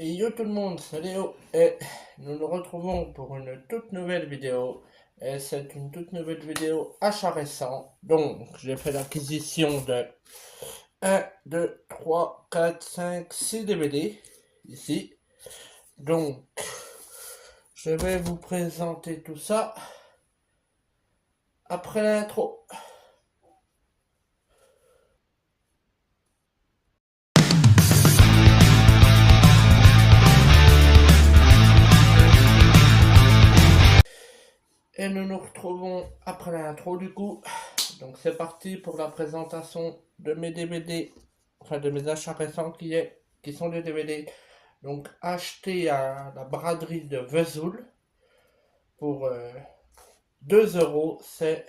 Et yo tout le monde, c'est Léo et nous nous retrouvons pour une toute nouvelle vidéo. Et c'est une toute nouvelle vidéo achat récent. Donc j'ai fait l'acquisition de 1, 2, 3, 4, 5, 6 DVD ici. Donc je vais vous présenter tout ça après l'intro. Et nous nous retrouvons après l'intro du coup. Donc c'est parti pour la présentation de mes DVD, enfin de mes achats récents qui sont des DVD. Donc acheté à la braderie de Vesoul pour 2 euros, c'est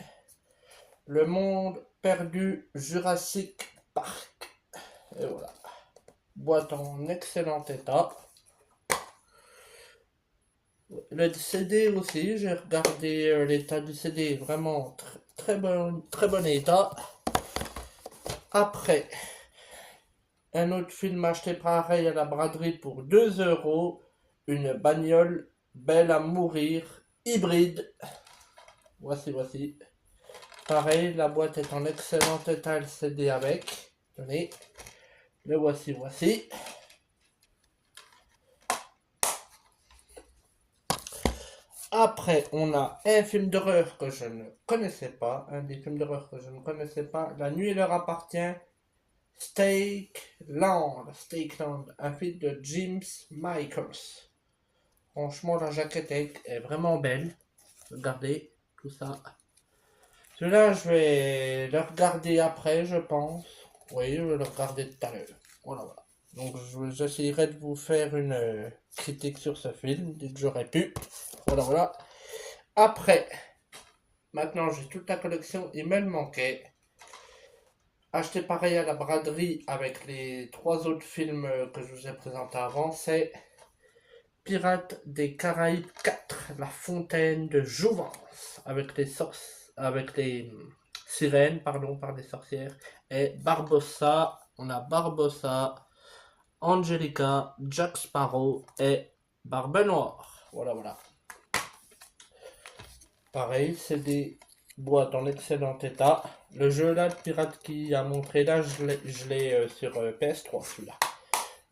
Le Monde Perdu Jurassic Park. Et voilà. Boîte en excellent état. Le CD aussi, j'ai regardé l'état du CD, vraiment très bon état. Après, un autre film acheté pareil à la braderie pour 2 euros, une bagnole belle à mourir, hybride. Voici. Pareil, la boîte est en excellent état, le CD avec. Tenez, le voici. Après, on a un film d'horreur que je ne connaissais pas, un des films d'horreur que je ne connaissais pas, La nuit leur appartient, Stakeland, un film de James Michaels. Franchement, la jaquette est vraiment belle. Regardez tout ça. Celui-là, je vais le regarder après, je pense. Oui, je vais le regarder tout à l'heure. Voilà. Donc, j'essayerai de vous faire une critique sur ce film dès que j'aurai pu. Voilà. Après, maintenant, j'ai toute la collection. Il me le manquait. Acheté pareil à la braderie avec les 3 autres films que je vous ai présentés avant, c'est Pirates des Caraïbes 4, La Fontaine de Jouvence, avec les sirènes, par les sorcières, et Barbossa. On a Barbossa, Angelica, Jack Sparrow et Barbe Noire. Voilà. Pareil, c'est des boîtes en excellent état. Le jeu là, de pirate qui a montré là, je l'ai sur PS3 celui-là.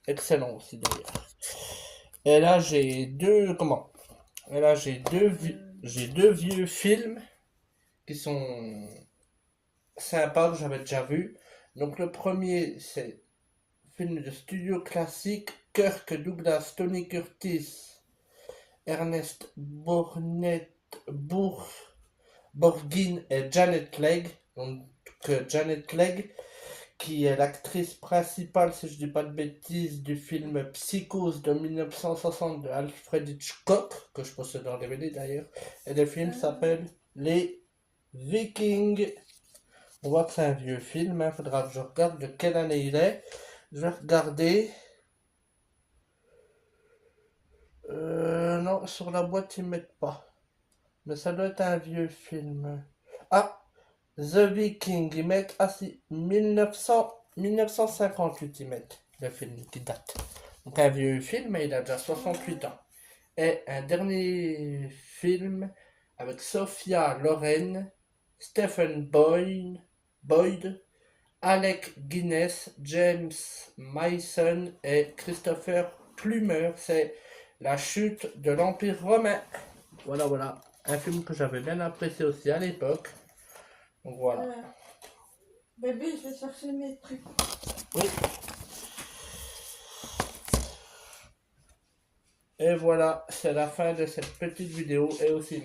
Excellent aussi d'ailleurs. Et là j'ai deux vieux films qui sont sympas que j'avais déjà vus. Donc le premier c'est film de studio classique, Kirk Douglas, Tony Curtis, Ernest Borgnine et Janet Leigh. Donc Janet Leigh qui est l'actrice principale, si je dis pas de bêtises, du film Psychose de 1960 de Alfred Hitchcock, que je possède en DVD d'ailleurs. Et le film s'appelle Les Vikings. On voit que c'est un vieux film, il faudra que je regarde de quelle année il est. Je vais regarder. Non, sur la boîte ils mettent pas. Mais ça doit être un vieux film. Ah, The Viking, ils mettent, si, 1958 ils mettent le film qui date. Donc un vieux film, mais il a déjà 68 ans. Et un dernier film avec Sophia Loren, Stephen Boyd, Alec Guinness, James Mason et Christopher Plummer. C'est La chute de l'Empire romain. Voilà. Un film que j'avais bien apprécié aussi à l'époque. Donc voilà. Bébé, je vais chercher mes trucs. Oui. Et voilà, c'est la fin de cette petite vidéo et aussi